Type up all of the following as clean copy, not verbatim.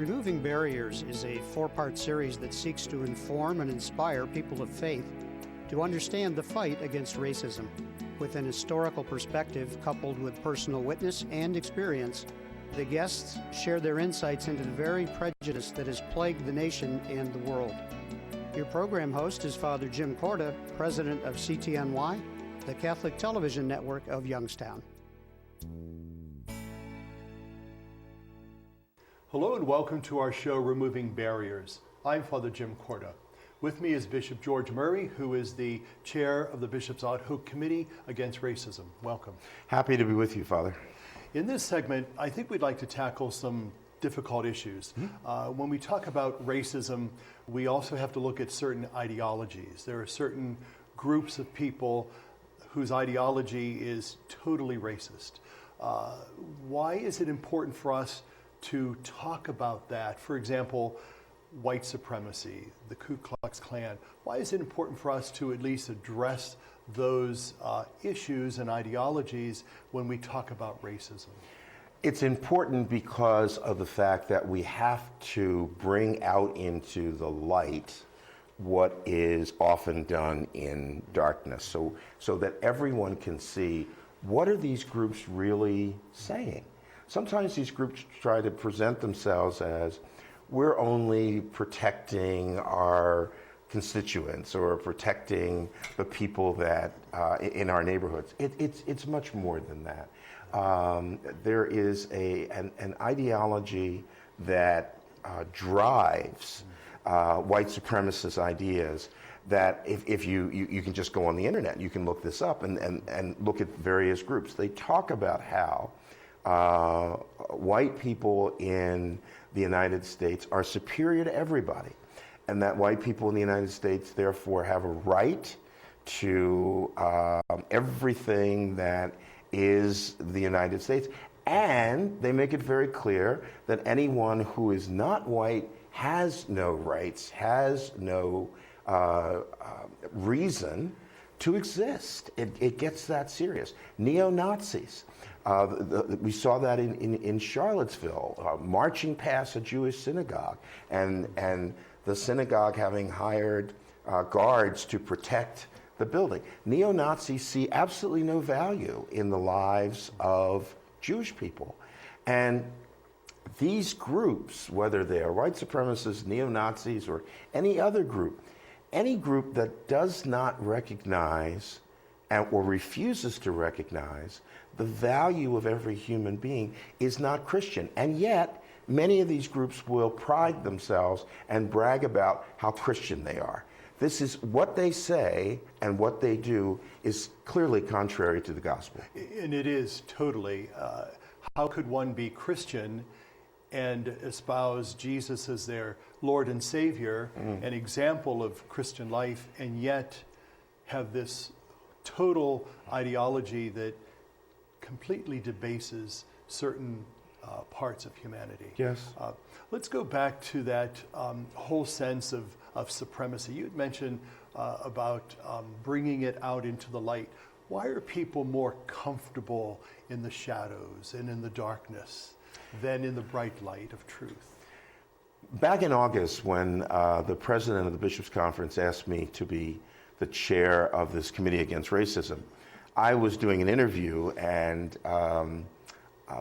Removing Barriers is a four-part series that seeks to inform and inspire people of faith to understand the fight against racism with an historical perspective coupled with personal witness and experience. The guests share their insights into the very prejudice that has plagued the nation and the world. Your program host is Father Jim Korda, president of CTNY, the Catholic television network of Youngstown. Hello and welcome to our show, Removing Barriers. I'm Father Jim Korda. With me is Bishop George Murry, who is the chair of the Bishop's Ad Hoc Committee Against Racism. Welcome. Happy to be with you, Father. In this segment, I think we'd like to tackle some difficult issues. When we talk about racism, we also have to look at certain ideologies. There are certain groups of people whose ideology is totally racist. Why is it important for us to talk about that? For example, white supremacy, the Ku Klux Klan. Why is it important for us to at least address those issues and ideologies when we talk about racism? It's important because of the fact that we have to bring out into the light what is often done in darkness, so that everyone can see what are these groups really saying. Sometimes these groups try to present themselves as we're only protecting our constituents or protecting the people that in our neighborhoods. It's much more than that. There is an ideology that drives white supremacist ideas that if you can just go on the internet, you can look this up and look at various groups. They talk about how white people in the United States are superior to everybody, and that white people in the United States therefore have a right to everything that is the United States. And they make it very clear that anyone who is not white has no rights, has no reason to exist. It gets that serious. Neo-Nazis. We saw that in Charlottesville, marching past a Jewish synagogue, and the synagogue having hired guards to protect the building. Neo-Nazis see absolutely no value in the lives of Jewish people. And these groups, whether they are white supremacists, neo-Nazis, or any other group, any group that does not recognize or refuses to recognize the value of every human being is not Christian. And yet, many of these groups will pride themselves and brag about how Christian they are. This is what they say, and what they do is clearly contrary to the gospel. And it is totally. How could one be Christian and espouse Jesus as their Lord and Savior, an example of Christian life, and yet have this total ideology that completely debases certain parts of humanity? Yes. Let's go back to that whole sense of supremacy. You had mentioned about bringing it out into the light. Why are people more comfortable in the shadows and in the darkness than in the bright light of truth? Back in August, when the president of the Bishops' Conference asked me to be the chair of this committee against racism, I was doing an interview, and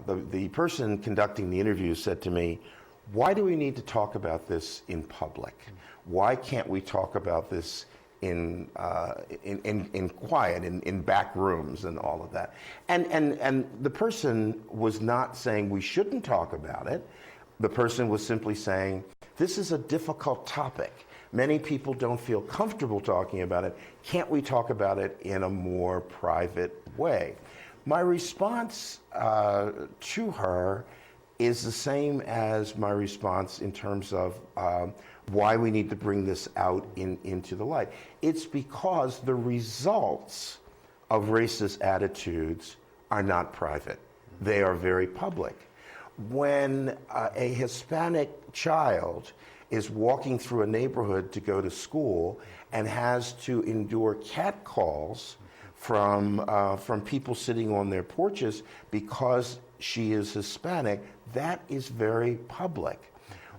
the person conducting the interview said to me, "Why do we need to talk about this in public? Why can't we talk about this in quiet, in back rooms and all of that?" And the person was not saying we shouldn't talk about it. The person was simply saying, this is a difficult topic. Many people don't feel comfortable talking about it. Can't we talk about it in a more private way? My response to her is the same as my response in terms of why we need to bring this out into the light. It's because the results of racist attitudes are not private. They are very public. When a Hispanic child is walking through a neighborhood to go to school and has to endure catcalls from people sitting on their porches because she is Hispanic, that is very public.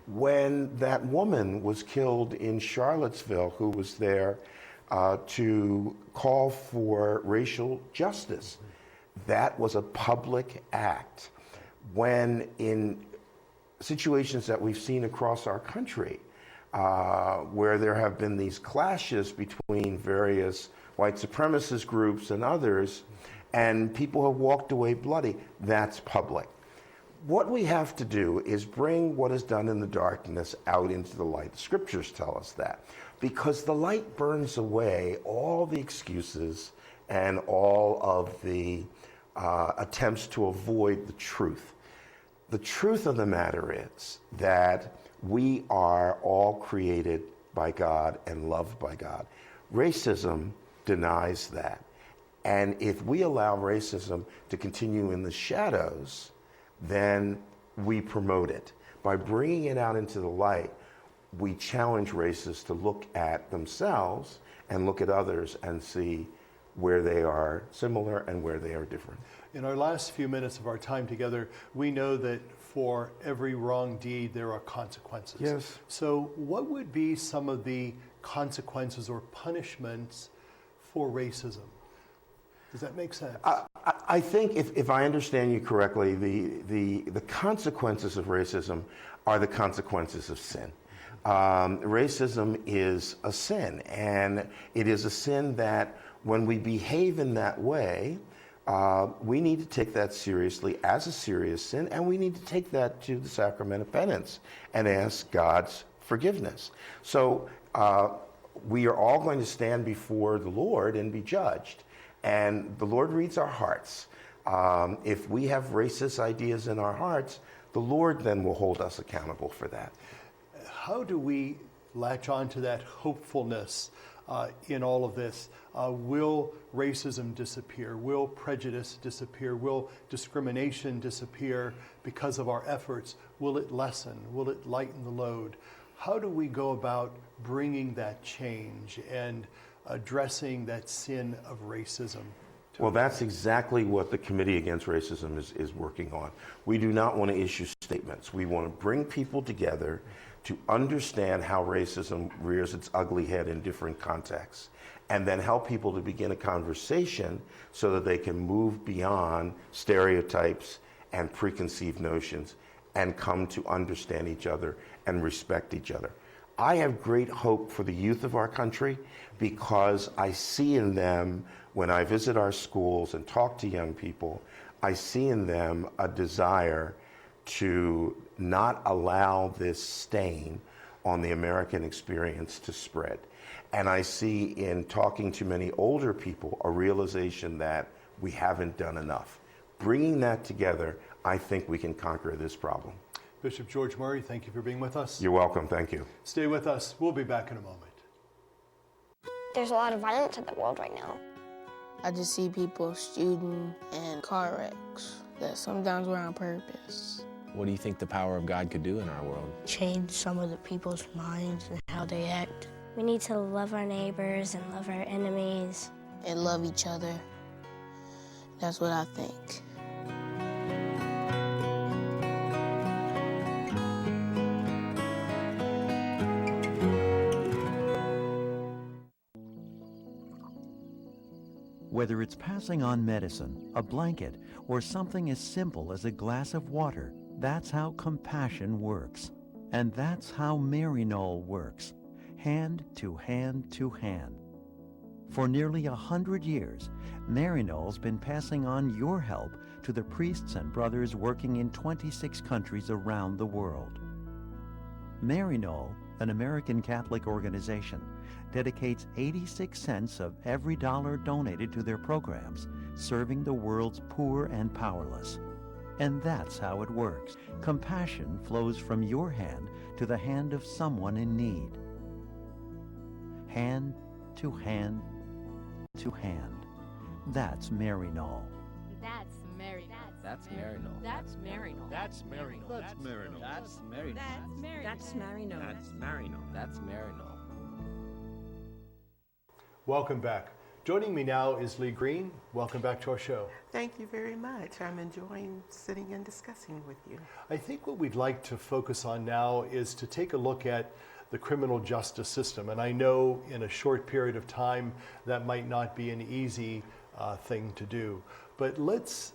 when that woman was killed in Charlottesville, who was there to call for racial justice. That was a public act. When in situations that we've seen across our country, where there have been these clashes between various white supremacist groups and others, and people have walked away bloody, that's public. What we have to do is bring what is done in the darkness out into the light. The scriptures tell us that. Because the light burns away all the excuses and all of the attempts to avoid the truth. The truth of the matter is that we are all created by God and loved by God. Racism denies that. And if we allow racism to continue in the shadows, then we promote it. By bringing it out into the light, we challenge racists to look at themselves and look at others and see where they are similar and where they are different. In our last few minutes of our time together, we know that for every wrong deed, there are consequences. Yes. So what would be some of the consequences or punishments for racism? Does that make sense? I think if I understand you correctly, the consequences of racism are the consequences of sin. Racism is a sin, and it is a sin that when we behave in that way, we need to take that seriously as a serious sin, and we need to take that to the sacrament of penance and ask God's forgiveness. So we are all going to stand before the Lord and be judged, and the Lord reads our hearts. If we have racist ideas in our hearts, the Lord then will hold us accountable for that. How do we latch on to that hopefulness in all of this? Will racism disappear? Will prejudice disappear? Will discrimination disappear because of our efforts? Will it lessen? Will it lighten the load? How do we go about bringing that change and addressing that sin of racism? Well, that's exactly what the Committee Against Racism is working on. We do not want to issue statements. We want to bring people together to understand how racism rears its ugly head in different contexts, and then help people to begin a conversation so that they can move beyond stereotypes and preconceived notions and come to understand each other and respect each other. I have great hope for the youth of our country because I see in them, when I visit our schools and talk to young people, I see in them a desire to not allow this stain on the American experience to spread. And I see in talking to many older people a realization that we haven't done enough. Bringing that together, I think we can conquer this problem. Bishop George Murry, thank you for being with us. You're welcome, thank you. Stay with us. We'll be back in a moment. There's a lot of violence in the world right now. I just see people shooting and car wrecks that sometimes were on purpose. What do you think the power of God could do in our world? Change some of the people's minds and how they act. We need to love our neighbors and love our enemies. And love each other. That's what I think. Whether it's passing on medicine, a blanket, or something as simple as a glass of water, that's how compassion works. And that's how Maryknoll works, hand to hand to hand. For nearly 100 years, Maryknoll's been passing on your help to the priests and brothers working in 26 countries around the world. Maryknoll, an American Catholic organization, dedicates 86 cents of every dollar donated to their programs, serving the world's poor and powerless. And that's how it works. Compassion flows from your hand to the hand of someone in need. Hand to hand to hand. That's Maryknoll. That's Maryknoll. That's Maryknoll. That's Maryknoll. That's Maryknoll. That's Maryknoll. That's Maryknoll. That's Maryknoll. That's Maryknoll. That's Maryknoll. Welcome back. Joining me now is Leigh Greene. Welcome back to our show. Thank you very much. I'm enjoying sitting and discussing with you. I think what we'd like to focus on now is to take a look at the criminal justice system. And I know in a short period of time that might not be an easy thing to do. But let's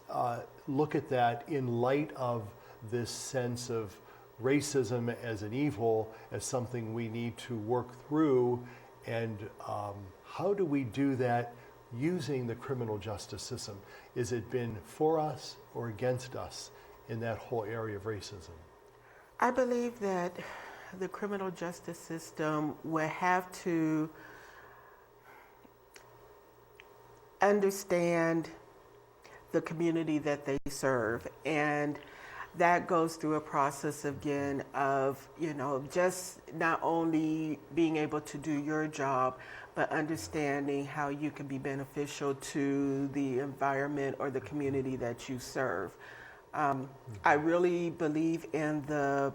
look at that in light of this sense of racism as an evil, as something we need to work through, and how do we do that using the criminal justice system? Is it been for us or against us in that whole area of racism? I believe that the criminal justice system will have to understand the community that they serve, and that goes through a process again of, just not only being able to do your job, but understanding how you can be beneficial to the environment or the community that you serve. I really believe in the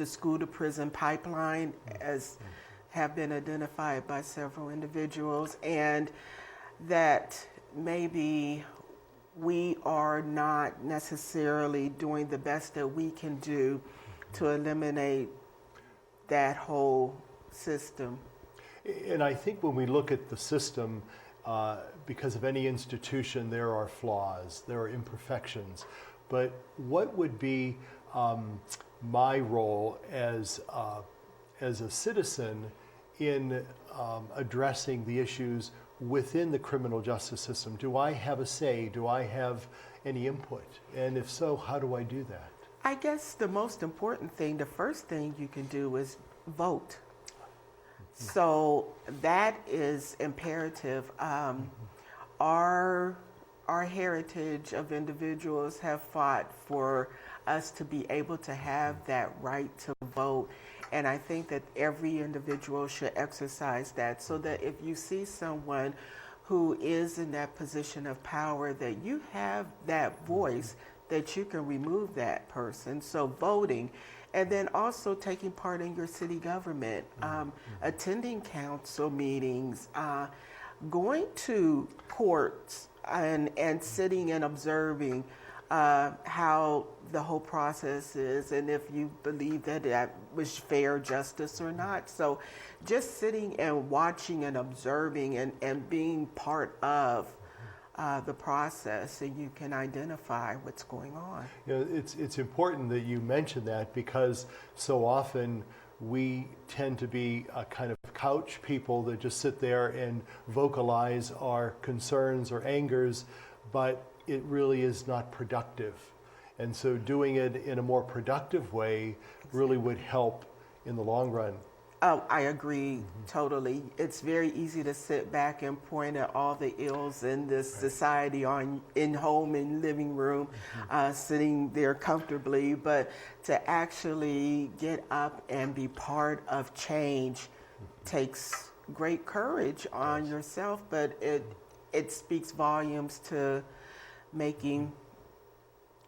school to prison pipeline, as have been identified by several individuals, and that maybe we are not necessarily doing the best that we can do to eliminate that whole system. And I think when we look at the system, because of any institution, there are flaws, there are imperfections. But what would be my role as a citizen in addressing the issues within the criminal justice system? Do I have a say? Do I have any input? And if so, how do I do that? I guess the most important thing, the first thing you can do is vote. So that is imperative. Our heritage of individuals have fought for us to be able to have that right to vote. And I think that every individual should exercise that, so that if you see someone who is in that position of power, that you have that voice, that you can remove that person. So voting, and then also taking part in your city government, attending council meetings, going to courts and sitting and observing how the whole process is, and if you believe that that was fair justice or not. So just sitting and watching and observing and being part of the process, and you can identify what's going on. It's important that you mention that, because so often we tend to be a kind of couch people that just sit there and vocalize our concerns or angers, but it really is not productive. And so doing it in a more productive way really would help in the long run. Oh, I agree totally. It's very easy to sit back and point at all the ills in this society in home and living room, sitting there comfortably, but to actually get up and be part of change takes great courage on yourself, but it speaks volumes to making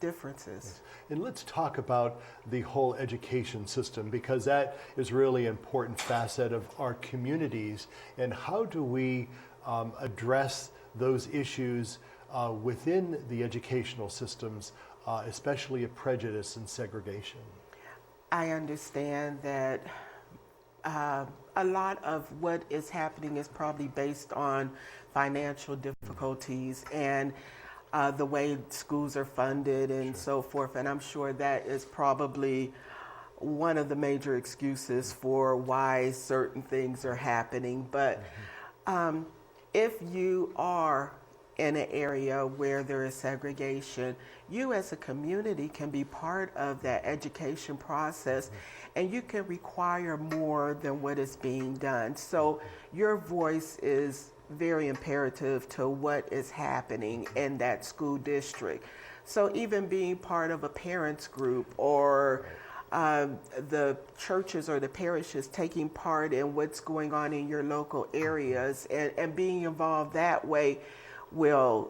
differences. And let's talk about the whole education system, because that is really an important facet of our communities. And how do we address those issues within the educational systems, especially of prejudice and segregation? I understand that a lot of what is happening is probably based on financial difficulties and the way schools are funded and so forth. And I'm sure that is probably one of the major excuses for why certain things are happening. But if you are in an area where there is segregation, you as a community can be part of that education process, and you can require more than what is being done. So your voice is very imperative to what is happening in that school district. So even being part of a parents group, or the churches or the parishes taking part in what's going on in your local areas, and being involved that way will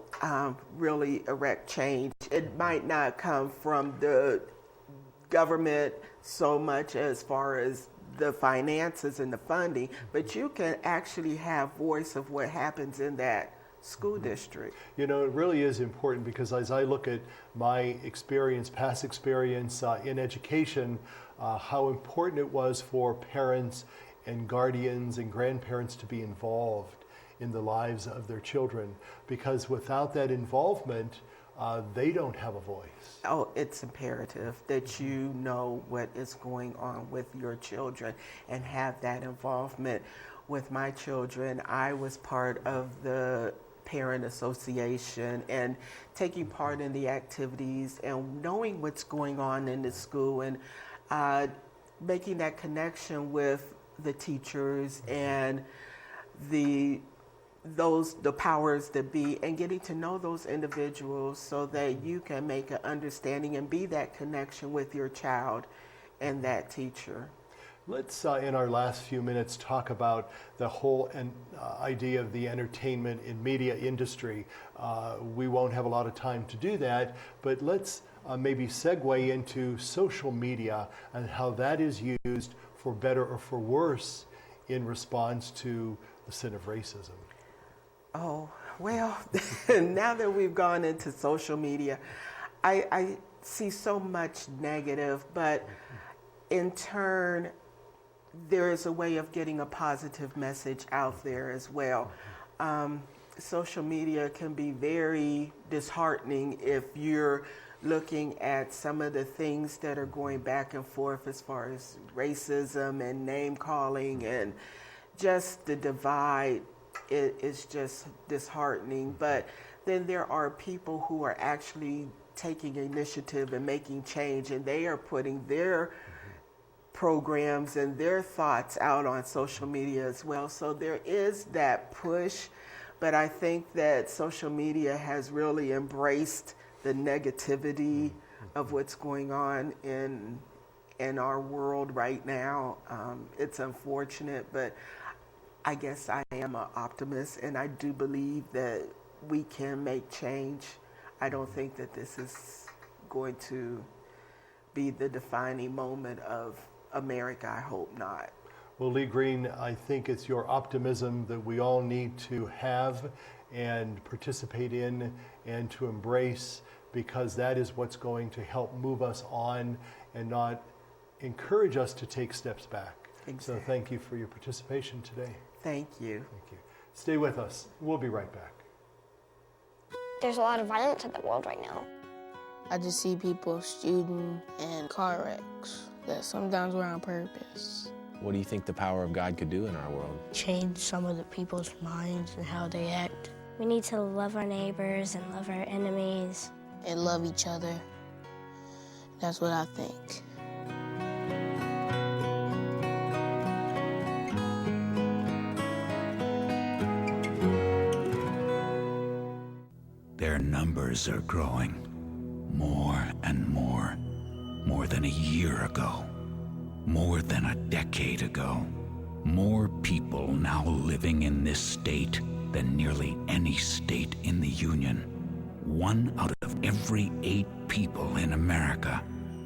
really erect change. It might not come from the government so much as far as the finances and the funding, but you can actually have voice of what happens in that school district. You know, it really is important because as I look at my experience, past experience in education, how important it was for parents and guardians and grandparents to be involved in the lives of their children, because without that involvement, they don't have a voice. Oh, it's imperative that you know what is going on with your children and have that involvement. With my children, I was part of the parent association and taking part in the activities and knowing what's going on in the school and making that connection with the teachers and the powers that be, and getting to know those individuals so that you can make an understanding and be that connection with your child and that teacher. Let's, in our last few minutes, talk about the whole idea of the entertainment and media industry. We won't have a lot of time to do that, but let's maybe segue into social media and how that is used for better or for worse in response to the sin of racism. Oh, well, now that we've gone into social media, I see so much negative, but in turn, there is a way of getting a positive message out there as well. Social media can be very disheartening if you're looking at some of the things that are going back and forth as far as racism and name calling and just the divide. It is just disheartening. But then there are people who are actually taking initiative and making change, and they are putting their programs and their thoughts out on social media as well. So there is that push, but I think that social media has really embraced the negativity of what's going on in our world right now. It's unfortunate, but I guess I am an optimist, and I do believe that we can make change. I don't think that this is going to be the defining moment of America. I hope not. Well, Leigh Greene, I think it's your optimism that we all need to have and participate in and to embrace, because that is what's going to help move us on and not encourage us to take steps back. Exactly. So thank you for your participation today. Thank you. Thank you. Stay with us. We'll be right back. There's a lot of violence in the world right now. I just see people shooting and car wrecks that sometimes were on purpose. What do you think the power of God could do in our world? Change some of the people's minds and how they act. We need to love our neighbors and love our enemies. And love each other. That's what I think. Their numbers are growing. More and more. More than a year ago. More than a decade ago. More people now living in this state than nearly any state in the Union. 1 out of every 8 people in America.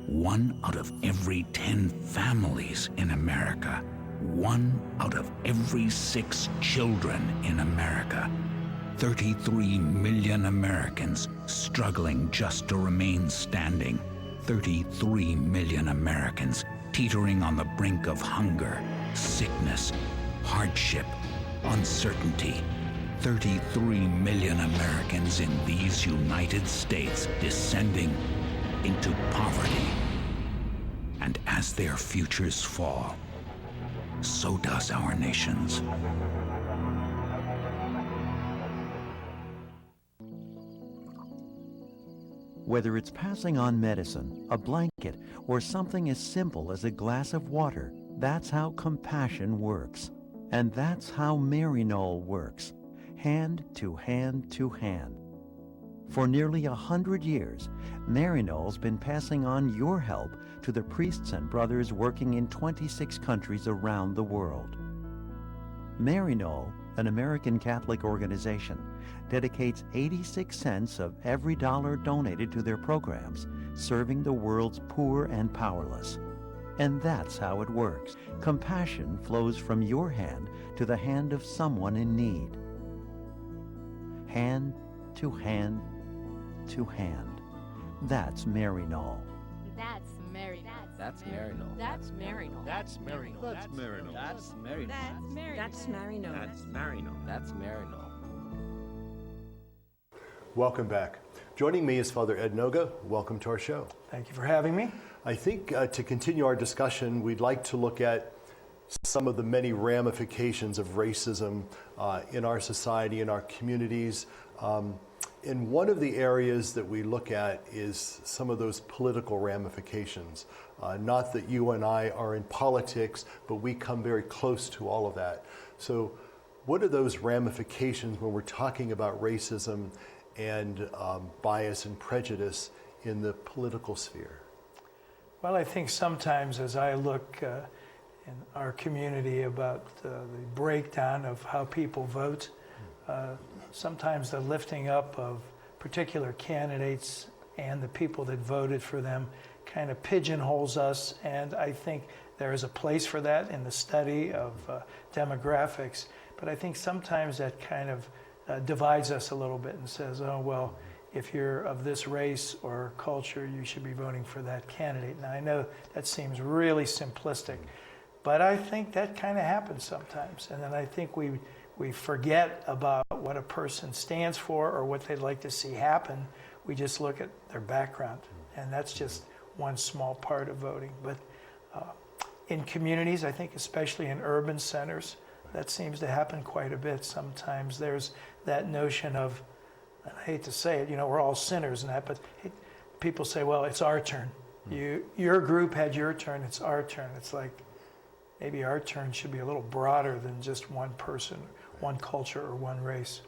1 out of every 10 families in America. 1 out of every 6 children in America. 33 million Americans struggling just to remain standing. 33 million Americans teetering on the brink of hunger, sickness, hardship, uncertainty. 33 million Americans in these United States descending into poverty. And as their futures fall, so does our nation's. Whether it's passing on medicine, a blanket, or something as simple as a glass of water, that's how compassion works. And that's how Maryknoll works, hand to hand to hand. For nearly 100 years, Maryknoll's been passing on your help to the priests and brothers working in 26 countries around the world. Maryknoll, an American Catholic organization, dedicates 86 cents of every dollar donated to their programs, serving the world's poor and powerless. And that's how it works. Compassion flows from your hand to the hand of someone in need. Hand to hand to hand. That's Maryknoll. That's Mary. That's Maryknoll. That's Maryknoll. That's Maryknoll. That's Maryknoll. That's Maryknoll. That's Maryknoll. That's Maryknoll. That's Maryknoll. Welcome back. Joining me is Father Ed Noga. Welcome to our show. Thank you for having me. I think to continue our discussion, we'd like to look at some of the many ramifications of racism in our society, in our communities. And one of the areas that we look at is some of those political ramifications. Not that you and I are in politics, but we come very close to all of that. So what are those ramifications when we're talking about racism and bias and prejudice in the political sphere? Well, I think sometimes as I look in our community about the breakdown of how people vote, sometimes the lifting up of particular candidates and the people that voted for them kind of pigeonholes us, and I think there is a place for that in the study of demographics, but I think sometimes that kind of divides us a little bit and says, oh, well, if you're of this race or culture, you should be voting for that candidate. Now, I know that seems really simplistic, but I think that kind of happens sometimes. And then I think we forget about what a person stands for or what they'd like to see happen. We just look at their background, and that's just one small part of voting. But in communities, I think especially in urban centers, that seems to happen quite a bit. Sometimes there's that notion of, and I hate to say it, we're all sinners and that, but people say, well, it's our turn. Your group had your turn, it's our turn. It's like maybe our turn should be a little broader than just one person, one culture, or one race.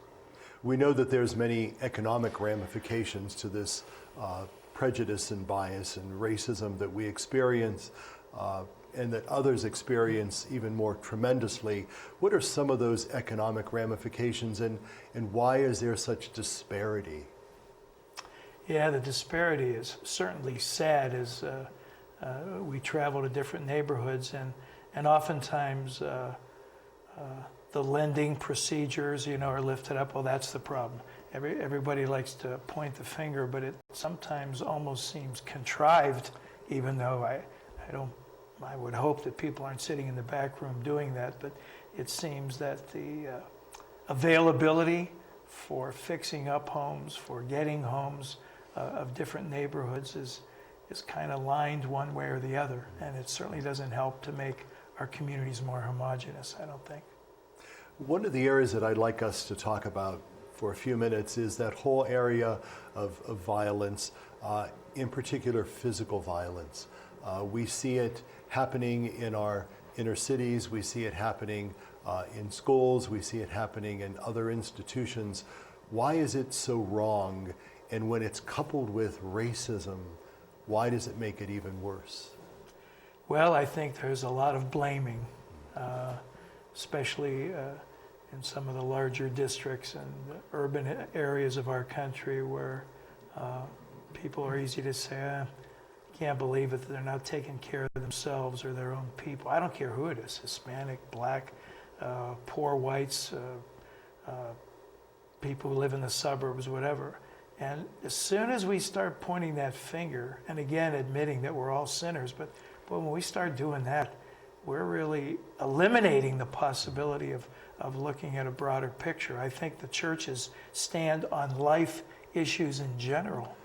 We know that there's many economic ramifications to this prejudice and bias and racism that we experience and that others experience even more tremendously. What are some of those economic ramifications, and why is there such disparity? Yeah, the disparity is certainly sad as we travel to different neighborhoods, and oftentimes the lending procedures, are lifted up. Well, that's the problem. Everybody likes to point the finger, but it sometimes almost seems contrived, even though I would hope that people aren't sitting in the back room doing that, but it seems that the availability for fixing up homes, for getting homes of different neighborhoods is kind of lined one way or the other, and it certainly doesn't help to make our communities more homogeneous, I don't think. One of the areas that I'd like us to talk about for a few minutes is that whole area of violence, in particular physical violence. We see it happening in our inner cities, we see it happening in schools, we see it happening in other institutions. Why is it so wrong? And when it's coupled with racism, why does it make it even worse? Well, I think there's a lot of blaming, especially in some of the larger districts and urban areas of our country where people are easy to say, can't believe it, they're not taking care of themselves or their own people. I don't care who it is, Hispanic, black, poor whites, people who live in the suburbs, whatever. And as soon as we start pointing that finger, and again admitting that we're all sinners, but when we start doing that, we're really eliminating the possibility of looking at a broader picture. I think the church's stand on life issues in general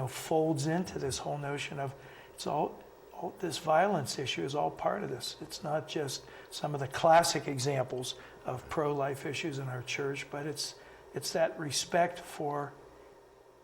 folds into this whole notion of it's all this violence issue is all part of this. It's not just some of the classic examples of pro-life issues in our church, but it's that respect for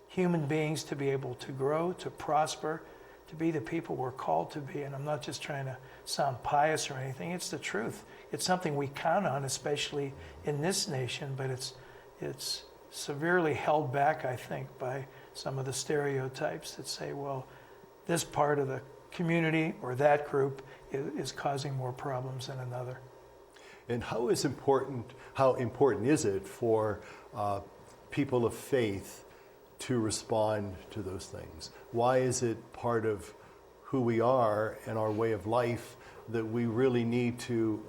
human beings to be able to grow, to prosper, to be the people we're called to be. And I'm not just trying to sound pious or anything, it's the truth. It's something we count on, especially in this nation, but it's severely held back, I think, by some of the stereotypes that say, well, this part of the community or that group is causing more problems than another. And how important is it for people of faith to respond to those things? Why is it part of who we are and our way of life, that we really need to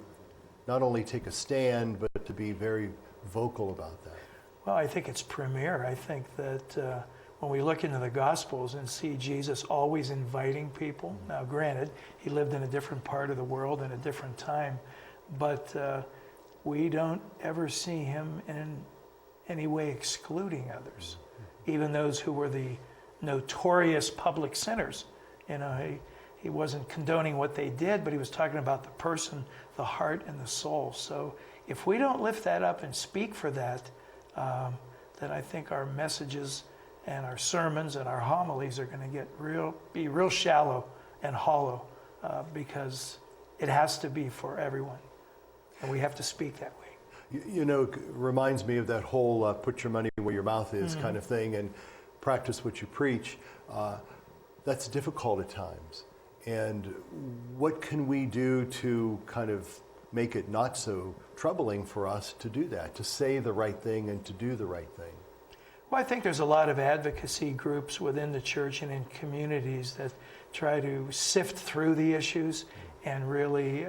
not only take a stand, but to be very vocal about that? Well, I think it's premier. I think that when we look into the Gospels and see Jesus always inviting people, now granted, he lived in a different part of the world in a different time, but we don't ever see him in any way excluding others, even those who were the notorious public sinners. You know, he wasn't condoning what they did, but he was talking about the person, the heart, and the soul. So if we don't lift that up and speak for that, then I think our messages and our sermons and our homilies are going to be real shallow and hollow, because it has to be for everyone, and we have to speak that way. You know, it reminds me of that whole put your money where your mouth is kind of thing, and practice what you preach. That's difficult at times. And what can we do to kind of make it not so troubling for us to do that, to say the right thing and to do the right thing? Well, I think there's a lot of advocacy groups within the church and in communities that try to sift through the issues and really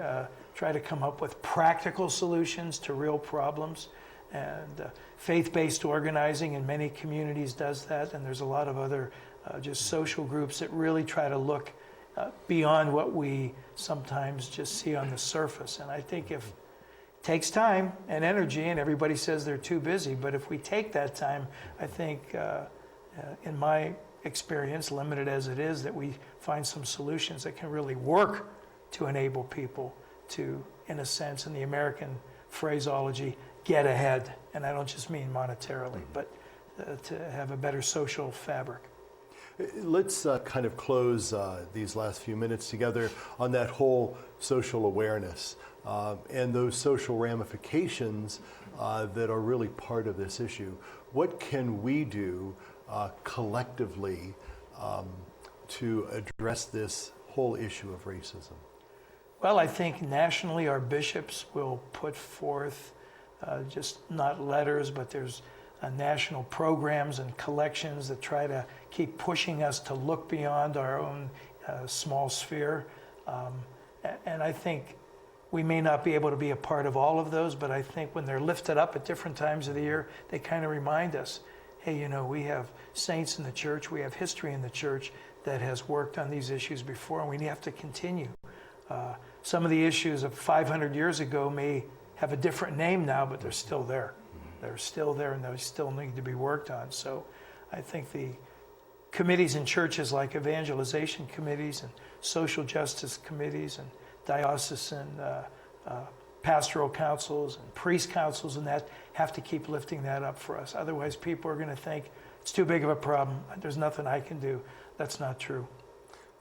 try to come up with practical solutions to real problems. And faith-based organizing in many communities does that, and there's a lot of other just social groups that really try to look beyond what we sometimes just see on the surface. And I think if it takes time and energy, and everybody says they're too busy, but if we take that time, I think in my experience, limited as it is, that we find some solutions that can really work to enable people to, in a sense, in the American phraseology, get ahead. And I don't just mean monetarily, but to have a better social fabric. Let's kind of close these last few minutes together on that whole social awareness and those social ramifications that are really part of this issue. What can we do collectively to address this whole issue of racism? Well, I think nationally our bishops will put forth just not letters, but there's national programs and collections that try to keep pushing us to look beyond our own small sphere. And I think we may not be able to be a part of all of those, but I think when they're lifted up at different times of the year, they kind of remind us, hey, you know, we have saints in the church, we have history in the church that has worked on these issues before, and we have to continue. Some of the issues of 500 years ago may have a different name now, but they're still there. They're still there, and they still need to be worked on. So I think the committees in churches like evangelization committees and social justice committees and diocesan pastoral councils and priest councils and that have to keep lifting that up for us. Otherwise, people are going to think it's too big of a problem. There's nothing I can do. That's not true.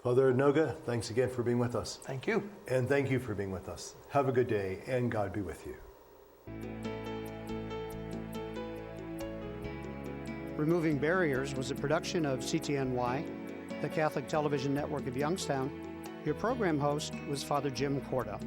Father Noga, thanks again for being with us. Thank you. And thank you for being with us. Have a good day, and God be with you. Removing Barriers was a production of CTNY, the Catholic Television Network of Youngstown. Your program host was Father Jim Korda.